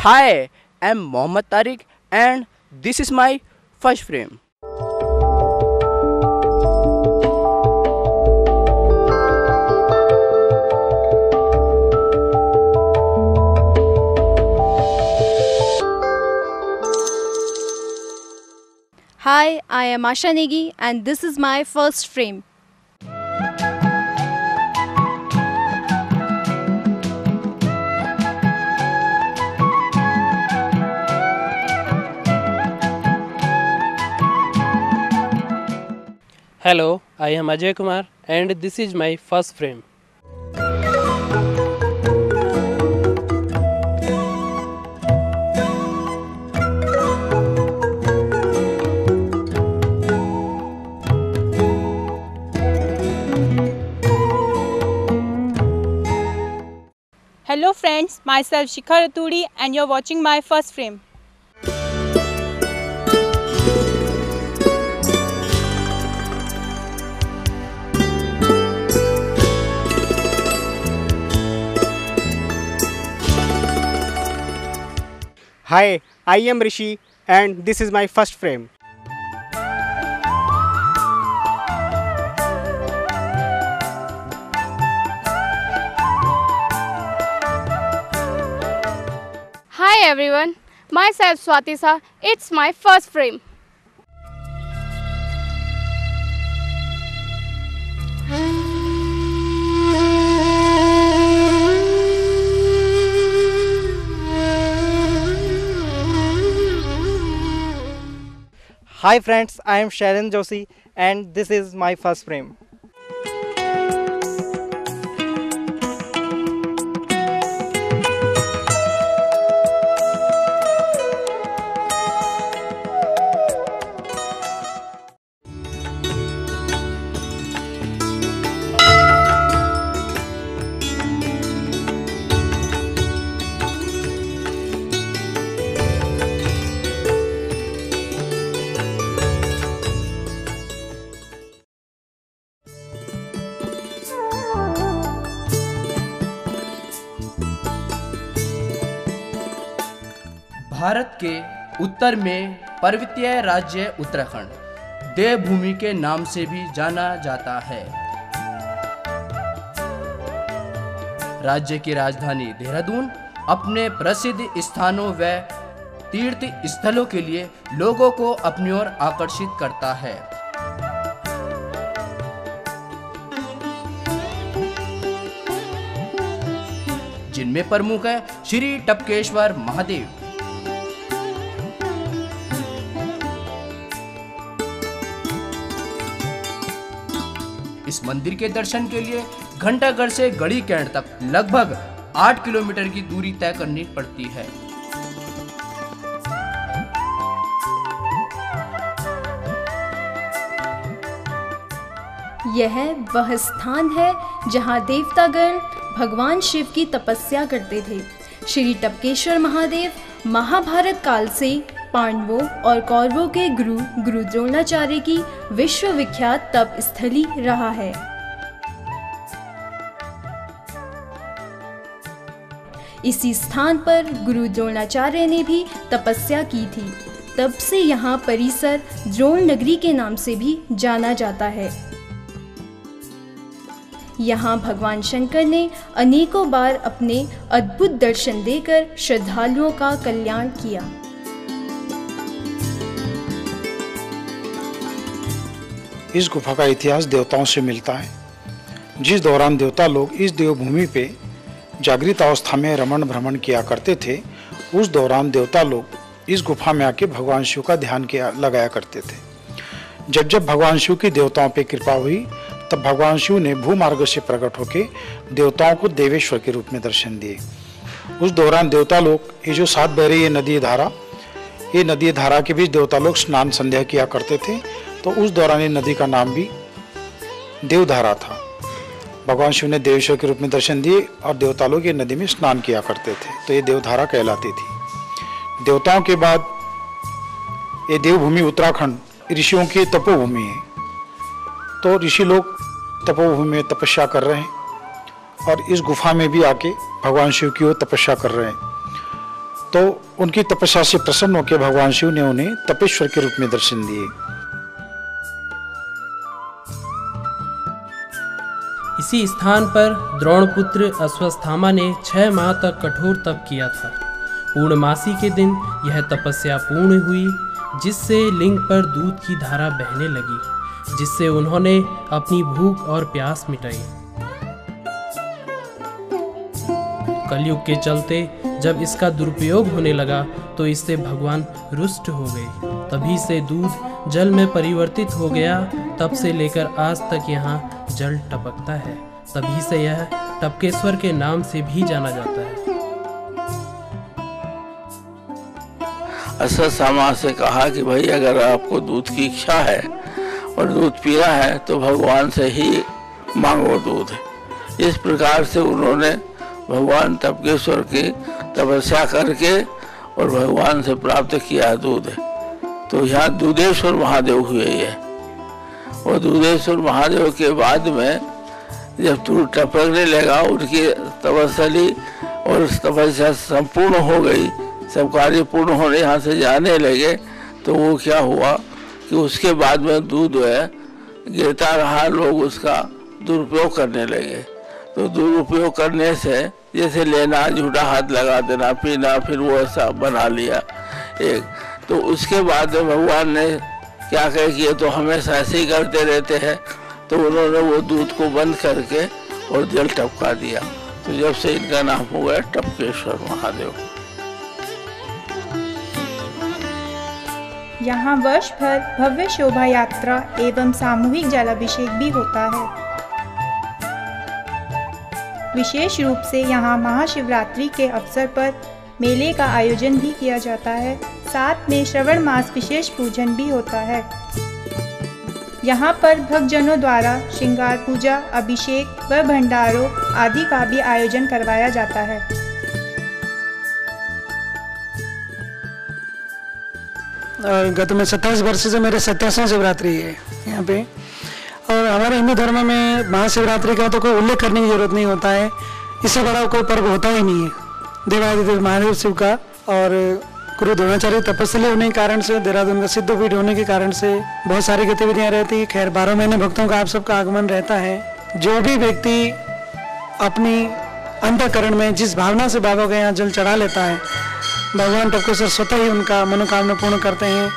Hi, I'm Mohammad Tariq and this is my first frame. Hi, I am Asha Negi and this is my first frame. Hello, I am Ajay Kumar and this is my first frame. Hello friends, myself Shikhar Aturi and you're watching my first frame. Hi, I am Rishi and this is my first frame. Hi everyone, myself Swati Shah. It's my first frame. Hi friends, I am Sharon Joshi and this is my first frame. Bharat के उत्तर में पर्वतीय राज्य उत्तराखंड देवभूमि के नाम से भी जाना जाता है। राज्य की राजधानी देहरादून अपने प्रसिद्ध स्थानों व तीर्थ स्थलों के लिए लोगों को अपनी ओर आकर्षित करता है। जिनमें प्रमुख है श्री टपकेश्वर महादेव। इस मंदिर के दर्शन के लिए घंटाघर से गढ़ी कैंट तक लगभग 8 किलोमीटर की दूरी तय करनी पड़ती है। यह वह स्थान है जहां देवतागण भगवान शिव की तपस्या करते थे। श्री टपकेश्वर महादेव महाभारत काल से पांडवों और कौरवों के गुरु द्रोणाचार्य की विश्वविख्यात तप स्थली रहा है। इसी स्थान पर गुरु द्रोणाचार्य ने भी तपस्या की थी। तब से यहाँ परिसर द्रोण नगरी के नाम से भी जाना जाता है। यहाँ भगवान शंकर ने अनेकों बार अपने अद्भुत दर्शन देकर श्रद्धालुओं का कल्याण किया। इस गुफा का इतिहास देवताओं से मिलता है। जिस दौरान देवता लोग इस देवभूमि पे जागृत अवस्था में रमण भ्रमण किया करते थे, उस दौरान देवता लोग इस गुफा में आके भगवान शिव का ध्यान लगाया करते थे। जब जब भगवान शिव की देवताओं पे कृपा हुई, तब भगवान शिव ने भूमार्ग से प्रकट होकर देवताओं को देवेश्वर के रूप में दर्शन दिए। उस दौरान देवता लोग ये जो 7 बह रही ये नदी धारा के बीच देवता लोग स्नान संध्या किया करते थे। तो उस दौरान ये नदी का नाम भी देवधारा था। भगवान शिव ने देवेश्वर के रूप में दर्शन दिए और देवता लोग ये नदी में स्नान किया करते थे, तो ये देवधारा कहलाती थी। देवताओं के बाद ये देवभूमि उत्तराखंड ऋषियों की तपोभूमि है। तो ऋषि लोग तपोभूमि में तपस्या कर रहे हैं और इस गुफा में भी आके भगवान शिव की ओर तपस्या कर रहे हैं। तो उनकी तपस्या से प्रसन्न होकर भगवान शिव ने उन्हें तपेश्वर के रूप में दर्शन दिए। इसी स्थान पर द्रोणपुत्र अश्वत्थामा ने 6 माह तक कठोर तप किया था। पूर्णमासी के दिन यह तपस्या पूर्ण हुई, जिससे लिंग पर दूध की धारा बहने लगी, जिससे उन्होंने अपनी भूख और प्यास मिटाई। कलयुग के चलते जब इसका दुरुपयोग होने लगा तो इससे भगवान रुष्ट हो गए। तभी से दूध जल में परिवर्तित हो गया। तब से लेकर आज तक यहाँ जल टपकता है। तभी से यह टपकेश्वर के नाम से भी जाना जाता है। अश्वत्थामा से कहा कि भाई अगर आपको दूध की इच्छा है और दूध पीना है तो भगवान से ही मांगो दूध। इस प्रकार से उन्होंने भगवान टपकेश्वर की तपस्या करके और भगवान से प्राप्त किया दूध। तो यहाँ दूधेश्वर महादेव हुए ये। और दूधेश्वर महादेव के बाद में जब दूध टपकने लगा, उनकी तपस्या और तपस्या संपूर्ण हो गई, सब कार्य पूर्ण होने यहाँ से जाने लगे, तो वो क्या हुआ कि उसके बाद में दूध गिरता रहा, लोग उसका दुरुपयोग करने लगे। तो दुरुपयोग करने से जैसे लेना, झूठा हाथ लगा देना, पीना, फिर वो ऐसा बना लिया एक। तो उसके बाद भगवान ने क्या कहे कि ये तो हमेशा ऐसे ही करते रहते हैं, तो उन्होंने वो दूध को बंद करके और जल टपका दिया। तो जब से इनका नाम हो गया टपकेश्वर महादेव। यहाँ वर्ष भर भव्य शोभा यात्रा एवं सामूहिक जलाभिषेक भी होता है। विशेष रूप से यहाँ महाशिवरात्रि के अवसर पर मेले का आयोजन भी किया जाता है। साथ में श्रवण मास विशेष पूजन भी होता है। यहाँ पर भक्तजनों द्वारा श्रृंगार पूजा, अभिषेक व भंडारों आदि का भी आयोजन करवाया जाता है। गत में 27 वर्ष से मेरे 27वां शिवरात्रि है यहाँ पे। और हमारे हिंदू धर्म में महाशिवरात्रि का तो कोई उल्लेख करने की जरूरत नहीं होता है। इससे बड़ा कोई पर्व होता ही नहीं है। देवादिदेव महादेव शिव का और गुरु द्रोणाचार्य तपस्या होने के कारण से, देहरादून का सिद्धपीठ होने के कारण से बहुत सारी गतिविधियां रहती है। खैर 12 महीने भक्तों का आप सबका आगमन रहता है। जो भी व्यक्ति अपनी अंतःकरण में जिस भावना से बाबा के यहाँ जल चढ़ा लेता है, भगवान टपकेश्वर स्वतः ही उनका मनोकामना पूर्ण करते हैं।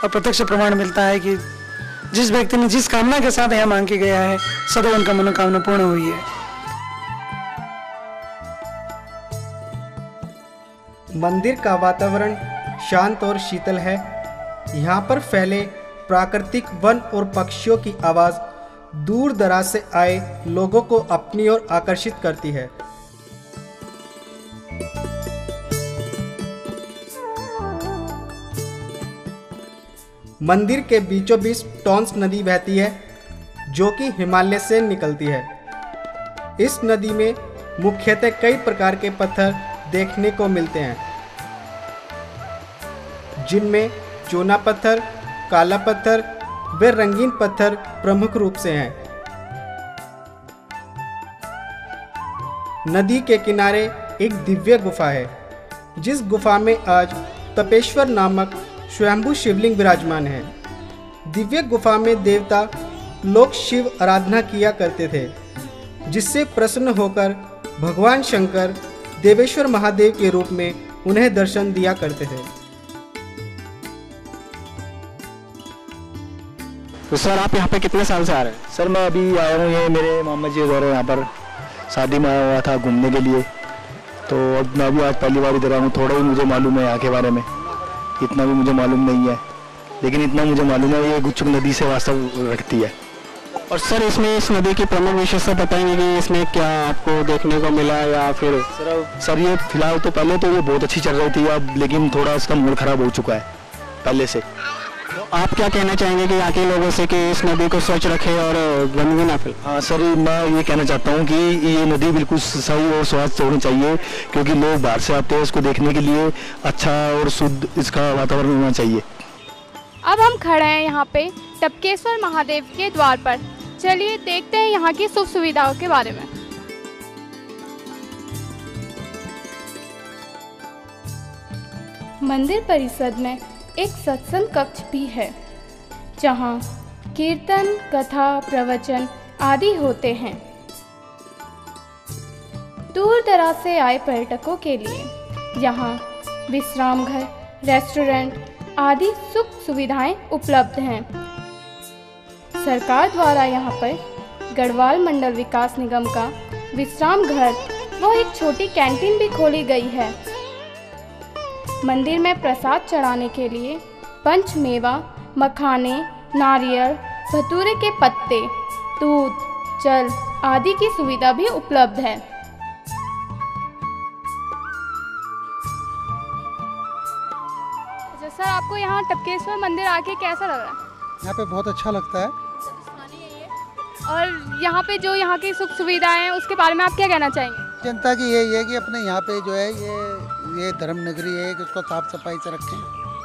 और प्रत्यक्ष प्रमाण मिलता है कि जिस व्यक्ति ने जिस कामना के साथ यहाँ मांग के गया है, सदैव उनका मनोकामना पूर्ण हुई है। मंदिर का वातावरण शांत और शीतल है। यहाँ पर फैले प्राकृतिक वन और पक्षियों की आवाज़ दूर दराज से आए लोगों को अपनी ओर आकर्षित करती है। मंदिर के बीचों बीच टॉन्स नदी बहती है, जो कि हिमालय से निकलती है। इस नदी में मुख्यतः कई प्रकार के पत्थर देखने को मिलते हैं, जिनमें चूना पत्थर, काला पत्थर व रंगीन पत्थर प्रमुख रूप से हैं। नदी के किनारे एक दिव्य गुफा है, जिस गुफा में आज तपेश्वर नामक स्वयंभू शिवलिंग विराजमान है। दिव्य गुफा में देवता लोग शिव आराधना किया करते थे, जिससे प्रसन्न होकर भगवान शंकर देवेश्वर महादेव के रूप में उन्हें दर्शन दिया करते थे। तो सर आप यहाँ पे कितने साल से आ रहे हैं? सर मैं अभी आया हूँ, ये मेरे मोहम्मद जी द्वारा यहाँ पर शादी में आया हुआ था घूमने के लिए। तो अब मैं भी आज पहली बार इधर आया हूँ। थोड़ा ही मुझे मालूम है यहाँ के बारे में, इतना भी मुझे मालूम नहीं है, लेकिन इतना मुझे मालूम है ये गुच्छुक नदी से वास्ता रखती है। और सर इसमें इस नदी की प्रमुख विशेषता बताएंगे कि इसमें क्या आपको देखने को मिला या फिर? सर ये फिलहाल तो पहले तो ये बहुत अच्छी चल रही थी अब, लेकिन थोड़ा इसका मूड खराब हो चुका है पहले से। तो आप क्या कहना चाहेंगे कि यहाँ के लोगों से कि इस नदी को स्वच्छ रखें और गंदगी ना फैले? हाँ सर, मैं ये कहना चाहता हूँ कि ये नदी बिल्कुल सही और स्वच्छ होनी चाहिए, क्योंकि लोग बाहर से आते हैं इसको देखने के लिए। अच्छा और शुद्ध इसका वातावरण होना चाहिए। अब हम खड़े हैं यहाँ पे टपकेश्वर महादेव के द्वार पर। चलिए देखते हैं यहाँ की सुख सुविधाओं के बारे में। मंदिर परिसर में एक सत्संग कक्ष भी है, जहाँ कीर्तन, कथा, प्रवचन आदि होते हैं। दूर दराज से आए पर्यटकों के लिए यहाँ विश्राम घर, रेस्टोरेंट आदि सुख सुविधाएं उपलब्ध हैं। सरकार द्वारा यहाँ पर गढ़वाल मंडल विकास निगम का विश्राम घर व एक छोटी कैंटीन भी खोली गई है। मंदिर में प्रसाद चढ़ाने के लिए पंचमेवा, मखाने, नारियल, धतूरे के पत्ते, दूध, जल आदि की सुविधा भी उपलब्ध है। सर, आपको यहाँ टपकेश्वर मंदिर आके कैसा लग रहा है? यहाँ पे बहुत अच्छा लगता है। और यहाँ पे जो यहाँ की सुख सुविधाएं हैं उसके बारे में आप क्या कहना चाहेंगे? जनता की यही है कि अपने यहाँ पे जो है ये धर्म नगरी है कि उसको साफ सफाई से रखें।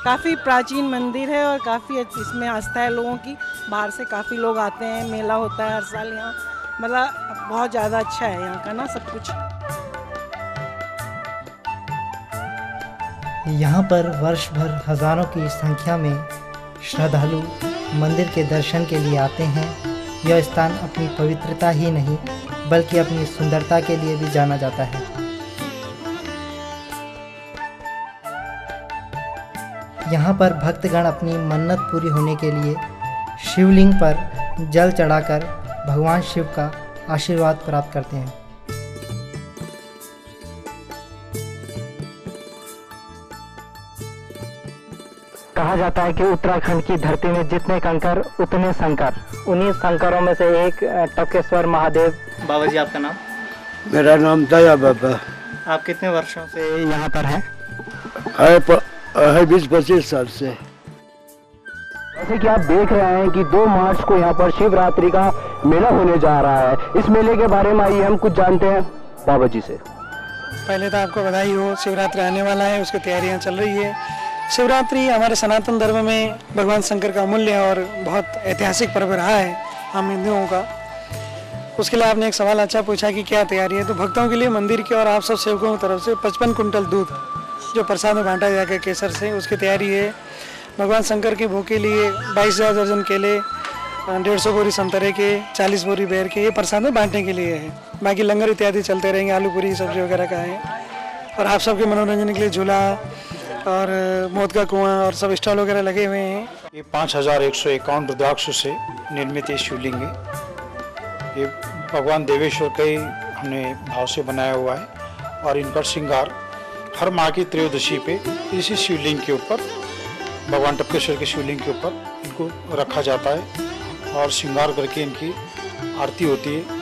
काफ़ी प्राचीन मंदिर है और काफ़ी इसमें आस्था है लोगों की। बाहर से काफ़ी लोग आते हैं, मेला होता है हर साल यहाँ, मतलब बहुत ज़्यादा अच्छा है यहाँ का ना सब कुछ। यहाँ पर वर्ष भर हजारों की संख्या में श्रद्धालु मंदिर के दर्शन के लिए आते हैं। यह स्थान अपनी पवित्रता ही नहीं बल्कि अपनी सुंदरता के लिए भी जाना जाता है। यहाँ पर भक्तगण अपनी मन्नत पूरी होने के लिए शिवलिंग पर जल चढ़ाकर भगवान शिव का आशीर्वाद प्राप्त करते हैं। कहा जाता है कि उत्तराखंड की धरती में जितने कंकर उतने शंकर। उन्हीं शंकरों में से एक टपकेश्वर महादेव। बाबा जी, आपका नाम? मेरा नाम दया बाबा। आप कितने वर्षों से यहाँ पर हैं? 20-25 साल से। जैसे कि आप देख रहे हैं कि 2 मार्च को यहाँ पर शिवरात्रि का मेला होने जा रहा है। इस मेले के बारे में आइए हम कुछ जानते हैं बाबा जी से। पहले तो आपको बधाई हो, शिवरात्रि आने वाला है, उसकी तैयारियां चल रही है। शिवरात्रि हमारे सनातन धर्म में भगवान शंकर का अमूल्य और बहुत ऐतिहासिक पर्व रहा है हम हिंदुओं का। उसके लिए आपने एक सवाल अच्छा पूछा कि क्या तैयारी है। तो भक्तों के लिए मंदिर की और आप सब सेवकों की तरफ से 55 कुंटल दूध जो प्रसाद में बांटा जाएगा केसर से, उसकी तैयारी है। भगवान शंकर के भोग के लिए 22,000 दर्जन केले, 150 बोरी संतरे के, 40 बोरी बेर के, ये प्रसाद में बांटने के लिए है। बाकी लंगर इत्यादि चलते रहेंगे, आलू पूरी सब्जी वगैरह का है। और आप सबके मनोरंजन के लिए झूला और मौत का कुआं और सब स्टॉल वगैरह लगे हुए हैं। ये 5151 रुद्राक्ष से निर्मित ये शिवलिंग है। ये भगवान देवेश्वर का ही हमने भाव से बनाया हुआ है और इन पर श्रृंगार हर माह की त्रयोदशी पे इसी शिवलिंग के ऊपर, भगवान टपकेश्वर के शिवलिंग के ऊपर इनको रखा जाता है और श्रृंगार करके इनकी आरती होती है।